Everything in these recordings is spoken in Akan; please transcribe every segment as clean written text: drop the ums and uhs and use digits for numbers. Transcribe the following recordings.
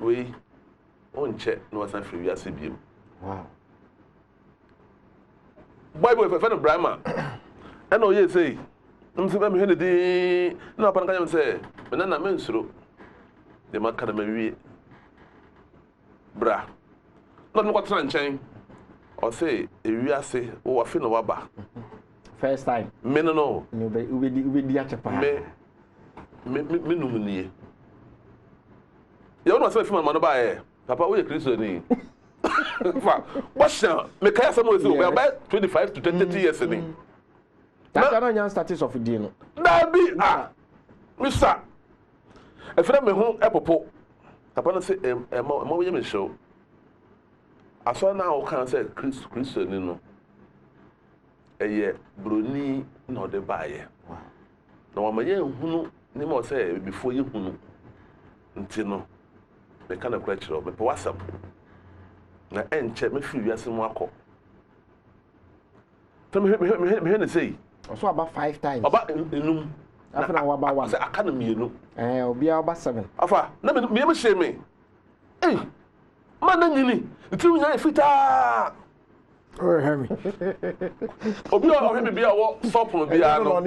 we on check no was free we are CBM. Wow. Bible if friend Brahma. And oh yes say. I'm saying me di na pa nka say me na me nsuro. De maka na me bra. Not no kwatra nchen. Or say ewi ase wo afi no waba. First time. Me no. We di achepa. Me numnie. You know say film man ba e. Papa we Kristo ni. Fa, what's me kaya some we say we about 25 to 30 years ni. That cannot yan status of the no. That be Mr. If I me ho epopo. Papa no say ma we me show. Aso na o kan say Kristo ni no. Eye broni na ode baaye. Na wa maye hunu ni mo say before ye hunu. Nti no. Me kana kwa chiro me WhatsApp. Na enche me fi wiase mu akọ. To me he say. Also about 5 times. About enum. After na about 1. Say aka na mienu. Obi about 7. Afa, na me share me. Eh. Man na nyini. Nti nya fita. Oh, hear me. Obi o he bia wo stop no bia no.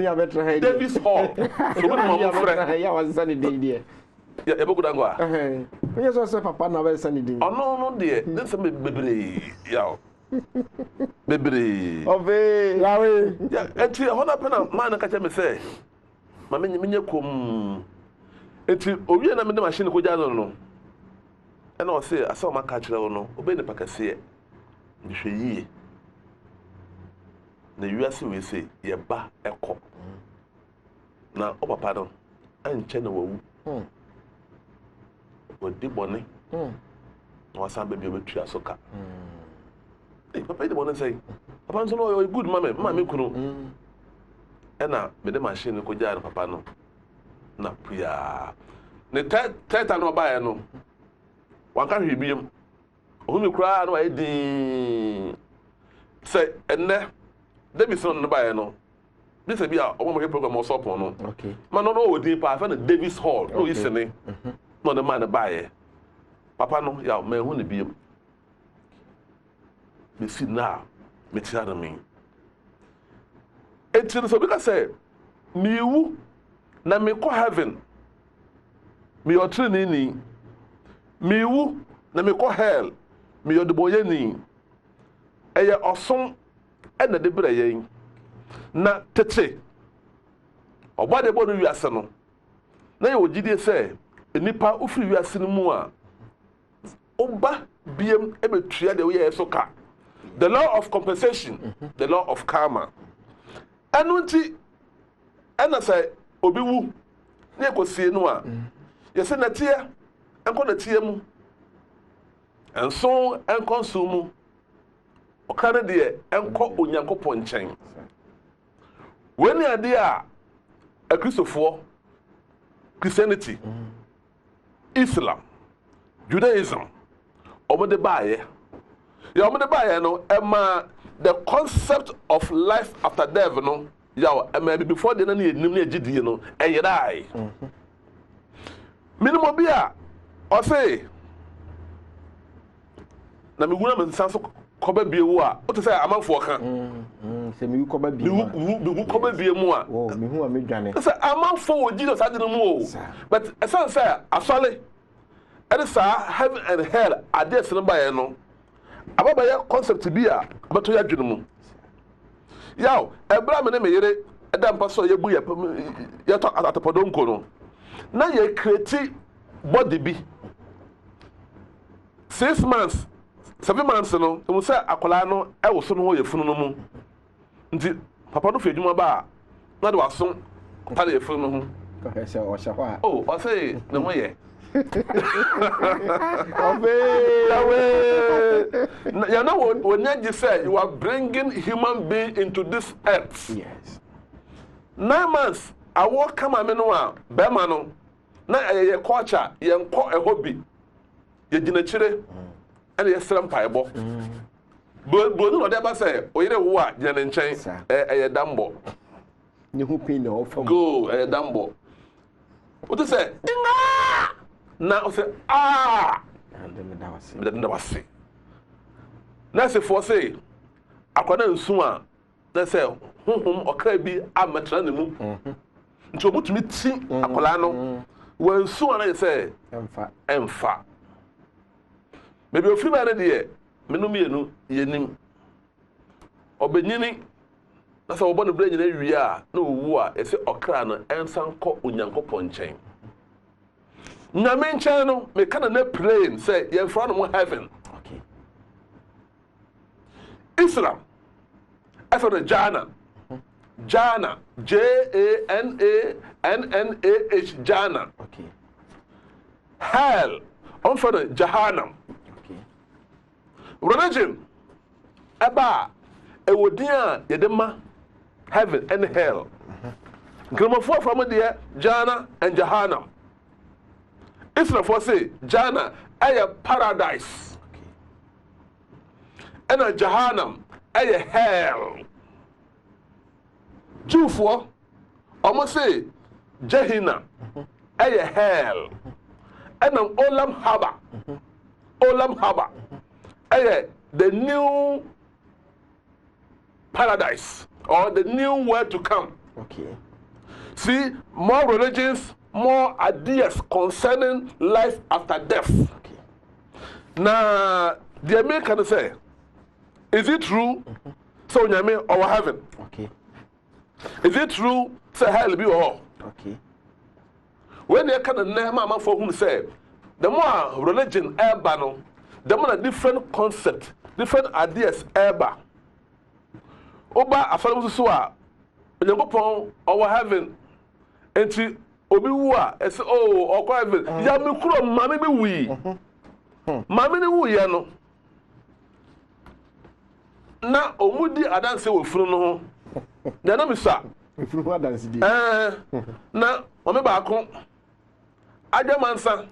Davis Hall. So we mo frɛ. Ya was sunny day there. Ya ebe gudangwa. When you say papa na be sunny day. Oh no there. Then say bebre. Ya. Bebre. Ove, yawe. Ya, enti hona pena man ka me say. Ma menye kom. Enti owie na me de machine ko ja no. E na o say asa o maka kire wo no. Obe ne pakase. Nhwe yie. Na wiase we say ye ba ekọ. Na o papa no anche na wawu. Odi bone. Na wasa be bi obetua soka. Papa de bone say. Papa so no you good mama kunu. E na me de machine ko jare papa no. Na puya. Ne teta no ba ye no. Wan ka hwe biem. Ohun mi kura no ayedi. Say enne Davis no ba ye no. This be a omo mo program o support no. Okay. Man no odi pa fa na Davis Hall. No yisene. No the man ba ye. Papa no ya me hu ne biem. Me see now. Me tell me. Enti so because say me wu na me ko heaven. Me o training ni. Me wu na me ko hell. Me o de boye ni. Eye oson e na de bra yen. Na tete. Oba de bo no wiase no. Na ye ogidie say enipa ofiri wiase no mu a oba biem e betua de we ye so ka. The law of compensation, the law of karma. Anunti ana say obi wu na ekosie no a ye se na tie enko na tie mu enso enko so mu okare de enko onyankopon nchen weni ade a Christopher Christianity Islam Judaism omode baaye ya omode baaye no ema the concept of life after death no ya ema before the na enim na agidie no eyerai minimo bia o say na miguna me sanso koba biewu a o te say amanfo kan se mi koba bi mi koba bie mu a oh mi hu a medwane say amanfo wo Jesus ade no mu o but esan say asole e say heaven and hell ade se no ba ye no ababa ye concept bi a abato ya dwene mu yaw ebra me ne me yere eda mpa so ye bu ye to atopodonko no na ye create body bi 6 months 7 months no we say akola no e wo so no ye funu no mu nti papa no fe dwuma ba na de waso pa de funu no hu ko se o sha kwa oh o say na mo ye you know when you say you are bringing human being into this earth. Yes. 9 months I walk come ameno a be ma no na ye culture ye nko e hobby ye gina chire and ye sram paebo bo no de ba say oyire wo a gina nchen ye dambo ni hu pin no fam go dambo what to say na o say ah and me da wase na se for say akwana nsu a na say honhom okra bi ametra ne mu nti obutumi ti akola no wansu ana say emfa maybe ofiri ba na de menum yenu yenim obenyini na say obo ne bra nyina wi a na owu a ese okra no ensan kọ onyankopon nchen nyame nchen no me kana na plane say ye fra no heaven. Okay. Islam as on Jana. Jana, Janannah, Jana. Okay. Hell, on for the Jahannam. Okay. Religion, Aba, Ewodia, Yedema, heaven and hell. Number 4 from there, Jana and Jahannam. Islam for say Jana, a paradise. Okay. And a Jahannam, a hell. Jew for almost say Jehina, a hell. And an Olam Haba. Olam Haba. The new paradise or the new world to come. Okay. See, more religions, more ideas concerning life after death. Okay. Now, the American say, is it true? So, Nyame or heaven? Okay. Is it true? Say, hell be all. Okay. When they kind of name man for whom say, the more religion ever, the more different concept, different ideas ever. Oba afalu so a Onyankopon or heaven enti obi wu a ese oh okwa heaven ya me kuro mame be wi mame ne wu ye no na omudi adanse wo funu no ho na na misa Furu adanse di. na mame ba ko ajamansa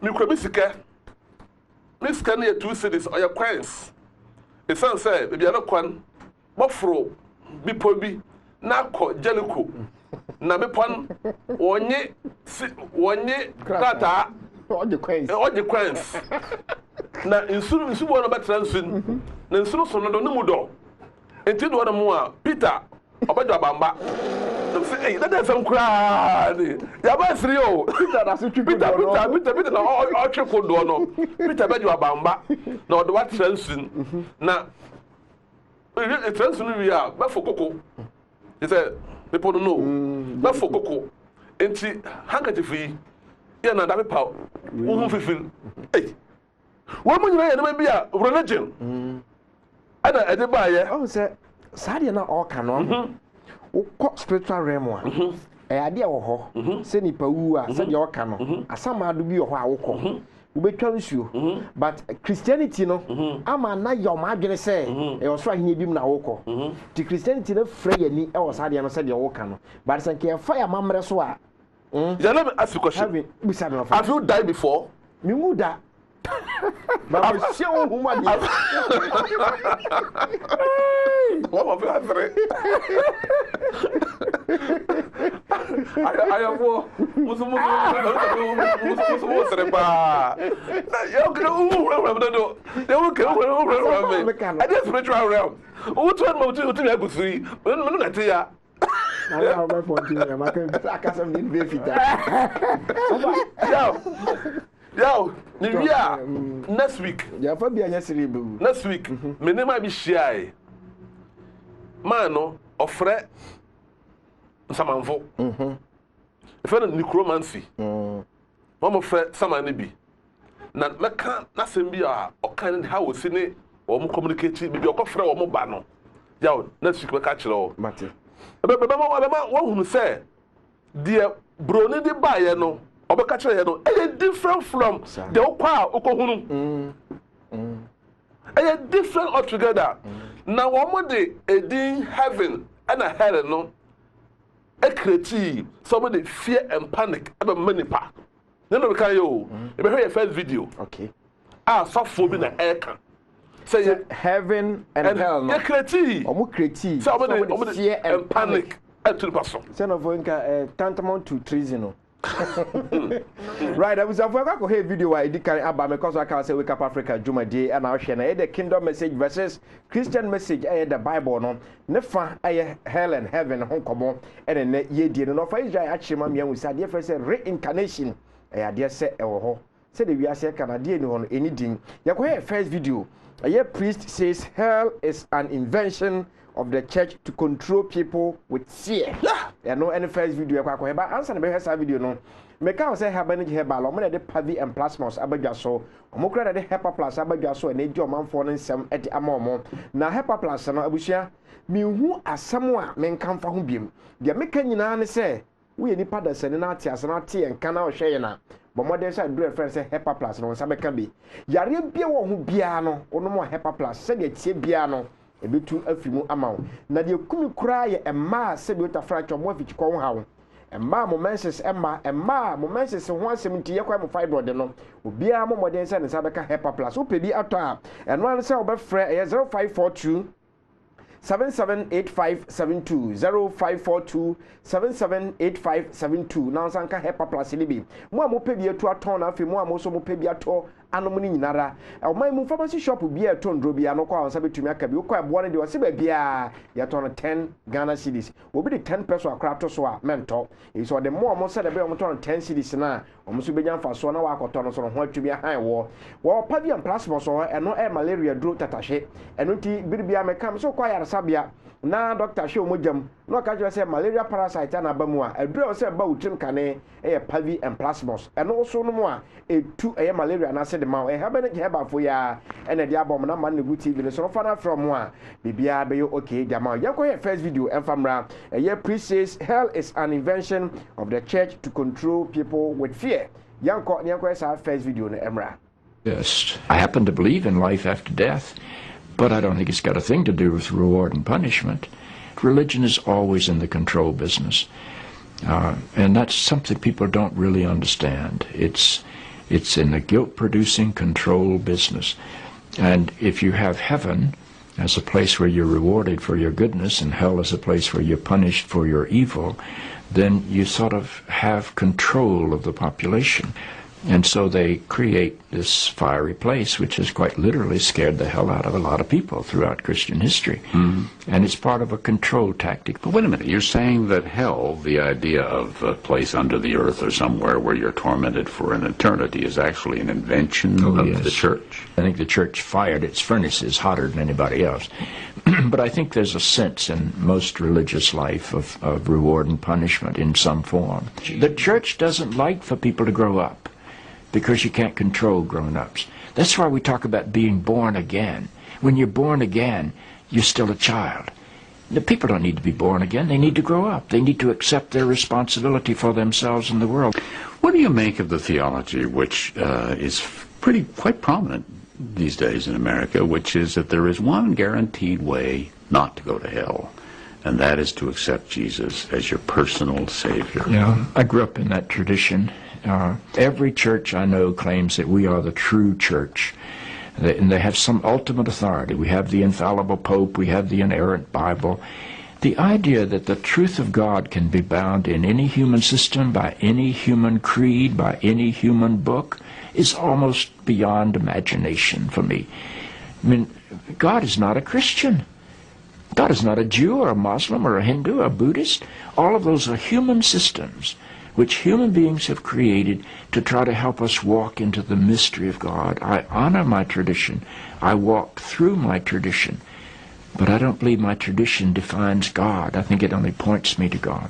mi kuro bi sika mi sika na 2 cities or your coins e san say be bia no kwan bofro bipo bi na ko Jericho na bepon wonye tata All the coins. na insu bo no betra nsun na nsu so no no mu do enti do no mu a Peter obajo abamba say that is some cry ya ba siri o Peter da so twi Peter na o tweko do no Peter bejo abamba na o do wa tra nsun na it turns to me a before cocoa. He said, people don't know. Before cocoa. And she handkerchief free. Yeah, now that power. Who fulfill. Hey. What would you be a religion? I don't buy it. Oh, sir. Sadia na all canon. Spiritual realm. Idea or ho. Send it Paua, send your canon. A summer do be a while. We issue, but Christianity no, ama na your margin say, e was trying to be na woko. The Christianity no free ni e was had no said your woka no. But say ke fire mamre so a. Let me ask you a question. Have you died before? Me muda. But we see who man. What of you three? I am more. I just spiritual realm. Who told me to be able to see? When I tell you. I have my point here. I can't be Yo, New Year next week. Yeah, for be next week. Me name I be shy. Man, ofre samanfo. If I necromancy. Mama fre samani bi. Na meka na sembi a okan how we see ne o mo communicate bi okofre o mo ba no. Yo, next week we catch o. Mate. Baba who say the broni de baye no. Obeka kire no different from the okwa okohunu. A different altogether. Now one day in heaven and a hell no. A creative somebody fear and panic about many pa. Then we can you. You hear your first video. Okay. So for na air can. Say heaven and hell no. Yeah, creative. Omo creative. Somebody fear and panic. To the person. Son of tantamount to treason. Right, I was a hey video I did carry about because I can say Wake Up Africa Juma Day and I'll share the kingdom message versus Christian message the Bible no nefa hell and heaven home come and then ye did no for Israel actually mammy we said dear say reincarnation I dare say ho say the we are say Canadian on anything ya first video a priest says hell is an invention of the church to control people with fear. Yeah, no any first video kwa but answer the best video no. Meka say have energy herbal o me de pavi and plasmos abadwa so. Omo kra de hepa plus abadwa so na edi omanfo no nsem edi amaomo. Na hepa plus no abusua mi hu asem a menka mfa ho biem. De meka nyina ne say we nipa da sene na ate asena ate enka na ohwe na. But modern side do a friend say hepa plus no nsa meka bi. Yare bia wo ho bia no ono mo hepa plus say de tie bia no ebetu afimu amawo na de kumi kura ye emma se bi utafra chomo afichiko ho hawo emma momenses emma momenses ho asem nti ye kwa mo fibroid no obia mo modern se ne sabeka hepa plus wo pe bi ato a eno an se obefre 0542 778572 0542 778572 na sanka hepa plus libi mo amope bi etu aton na afi mo amoso mo pe bi ato anom ni nyinara o mu pharmacy shop bi eto ndro bi anokwa ansa betumi aka bi wo kwa ebo ne de o se ba bia ya ton 10 Ghana cedis obi de 10 peso akra to so a mento e so de mo se de be o ton 10 cedis na o mo so be nyamfa so na wa akoto no so ho atumi han wo pavian plasma so eno malaria dro tatashe eno ti biribia mekam so kwa yaresabia na doctor show mojam no ka jere say malaria parasite na bamu a adure say ba utrim kane pavi and plasmos eno so no mo a etu malaria na se de ma have ne heba fo ya ene de abom na man nebu tv ne so fana from a bibia be okay jama yakọ first video enfamra priest says hell is an invention of the church to control people with fear yanko sa first video na emra. Yes, I happen to believe in life after death, but I don't think it's got a thing to do with reward and punishment. Religion is always in the control business. And that's something people don't really understand. It's in the guilt-producing control business. And if you have heaven as a place where you're rewarded for your goodness and hell as a place where you're punished for your evil, then you sort of have control of the population. And so they create this fiery place, which has quite literally scared the hell out of a lot of people throughout Christian history. Mm-hmm. And it's part of a control tactic. But wait a minute, you're saying that hell, the idea of a place under the earth or somewhere where you're tormented for an eternity, is actually an invention of the church? I think the church fired its furnaces hotter than anybody else. But I think there's a sense in most religious life of reward and punishment in some form. The church doesn't like for people to grow up, because you can't control grown-ups. That's why we talk about being born again. When you're born again, you're still a child. The people don't need to be born again. They need to grow up. They need to accept their responsibility for themselves and the world. What do you make of the theology, which is quite prominent these days in America, which is that there is one guaranteed way not to go to hell, and that is to accept Jesus as your personal Savior? Yeah, I grew up in that tradition. Every church I know claims that we are the true church, and they have some ultimate authority. We have the infallible Pope, we have the inerrant Bible. The idea that the truth of God can be bound in any human system, by any human creed, by any human book, is almost beyond imagination for me. I mean, God is not a Christian. God is not a Jew or a Muslim or a Hindu or a Buddhist. All of those are human systems which human beings have created to try to help us walk into the mystery of God. I honor my tradition. I walk through my tradition. But I don't believe my tradition defines God. I think it only points me to God.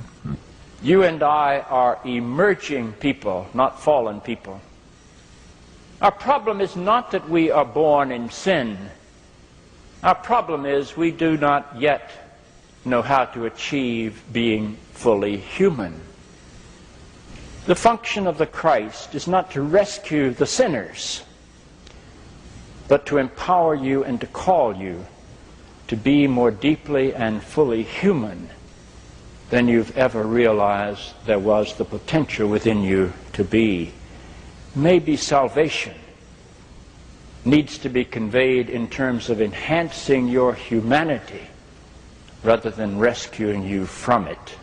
You and I are emerging people, not fallen people. Our problem is not that we are born in sin. Our problem is we do not yet know how to achieve being fully human. The function of the Christ is not to rescue the sinners, but to empower you and to call you to be more deeply and fully human than you've ever realized there was the potential within you to be. Maybe salvation needs to be conveyed in terms of enhancing your humanity rather than rescuing you from it.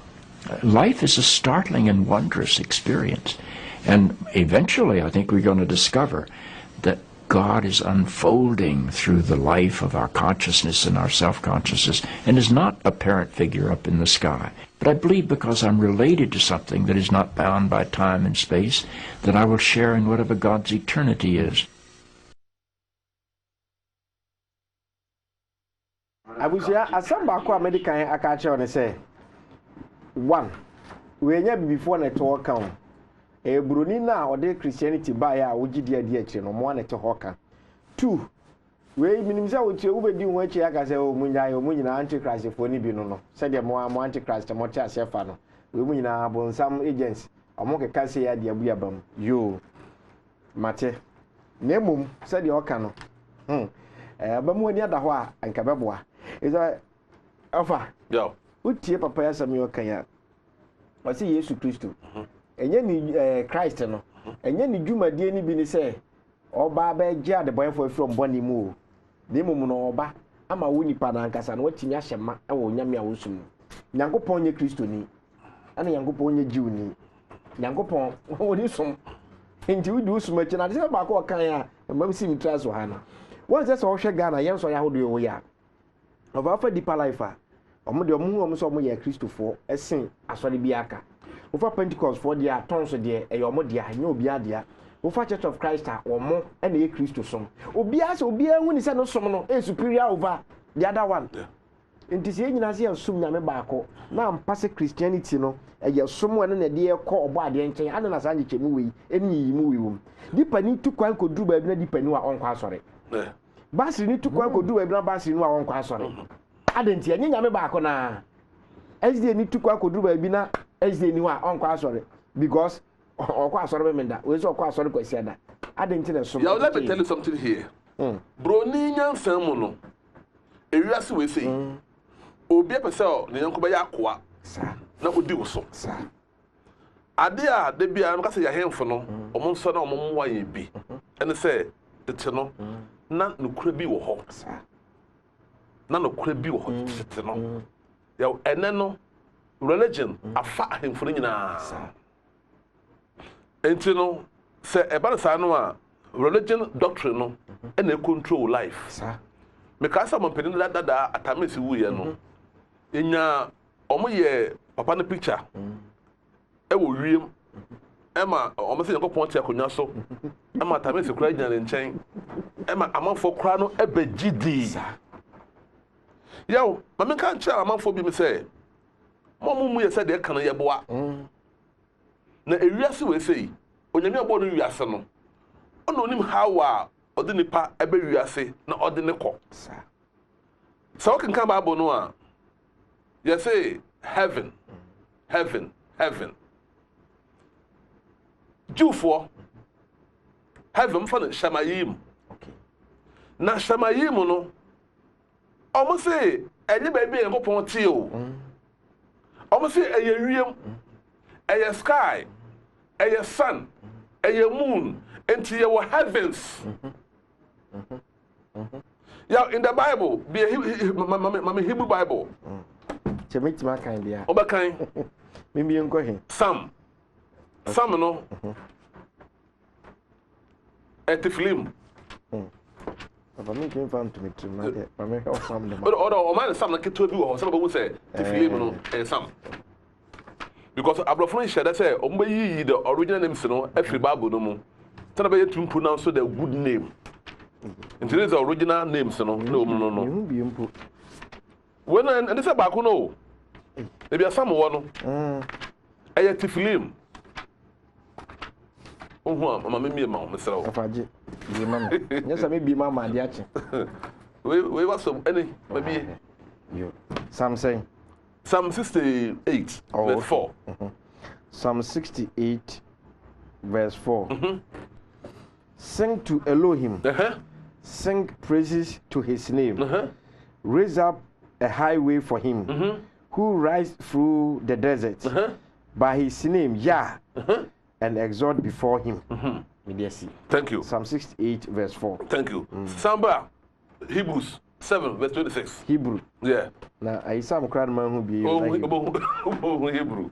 Life is a startling and wondrous experience. And eventually, I think we're going to discover that God is unfolding through the life of our consciousness and our self-consciousness and is not a parent figure up in the sky. But I believe because I'm related to something that is not bound by time and space, that I will share in whatever God's eternity is. Abusia, asam baako a medical aka kyerɛ ne sɛ, one, we nya before na to account. Broni na ɔde Christianity ba ya wogi dia dia kyerɛ no mo na te hɔ ka. Two, we minim sɛ wotie wo bedi ho akyi aka sɛ o munya yo munyina antichrist fo ni bi no sɛ de mo antichrist mo te ase fa no we munyina bonsam agents ɔmo keka sɛ ya de abu abam yo mate na mum sɛ de ɔka no ba mu ani ada hɔ a anka bɛboa ɛsɛ afa yo wotie papa ya sɛ me ɔka ya ɔsɛ Yesu Kristo enye ni Christ no enye ni dwumadie ni bi ni sɛ oba ba gye adeboyefo from boni mu na emum no oba ama wo nipa na ankasa na watimi ahyema e wo nyame a wosum nyankopɔn nye Kristo ni ana nyankopɔn nye Jiw ni nyankopɔn woni som nti wudi usum achi na de ba ko kan ya mam si mitra so ha na won se so hwe Ghana yen so ya hodo yo ya oba fa deeper life a omo de omo hu so omo ye Kristofo esen asori bi aka ofa Pentecost for dia tonso de e omo dia nya obi adia ofa Church of Christ a omo e na ye Kristo som obi ase obi hu ni se no som no e superior over the other one enti se nyina se som nyame baako na ampase Christianity no e ye som ene na de ye kɔ obo ade nchen ade na sa nche mu wei eni yi mu wei wom dipa ni tu kwan ko duru ba bi na dipa ni wa onkwa asɔre basiri ni tu kwan ko duru ba bi na basiri ni wa onkwa asɔre ade nti enye nyame baako na SD ni tu kwan ko duru ba bi na SD ni wa onkwa asɔre because okwa asɔre be menda we so okwa asɔre kwasi ada ade nti na som. Yeah, let me tell you something here. Bro ni nyansan mu no ewiase we sei obi apese ne yanko be yakoa na odi wo so ade a de bia no kase ya hemfo no omo nso na omo mwa ye bi ene se tete no na nokura bi wo ho na nokura bi wo ho tete no ya ene no religion afa hemfo nyina enti no se eba na sa no a religion doctrine no ene control life me ka sa mo mpeni dada atamesi wu ye no enya omo ye papa no picture e wo wiem ema omo se yankopon te akonya so ema atamesi kura nya ne nchen ema amanfo kura no ebegidi yawo mame kan cha amanfo bi me se mu ye se de kan ye boa na ewiase we sei onyame obo no wiase no ono onim how a odi nipa ebe wiase na odi ne kɔ so o kan Bible no a you say heaven Jewfo heaven for shamayim na shamayim no omo say enye ba bi yankopon tie o omo say eye wiem eye sky eye sun eye moon into your heavens. Yeah, in the Bible, be a Hebrew Bible. Chemitima kind ya. Oba kind. Maybe you go here. Some no. Etiflim. But me came from to me to my help from them. But or man some like to be or some people say Etiflim no and some. Because Abrafon share that say ombe the original names no every Bible no mo. Tell me to pronounce the good name. And today's original names, no. When and this about no. Maybe a someone. I had to film. Oh, Mamma mia, Mr. Faji. Yes, I may be Mamma, the we was some any, maybe you. Some say Psalm 68, verse 4. Psalm 68, verse 4. Sing to Elohim. Sing praises to his name. Raise up a highway for him who rides through the desert by his name, Yah, and exalt before him. Thank you. Psalm 68, verse 4. Thank you. Samba, Hebrews 7, verse 26. Hebrew. Yeah. Now, I saw a crowd man who be Hebrew.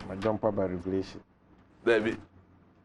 My jumper by revelation. David.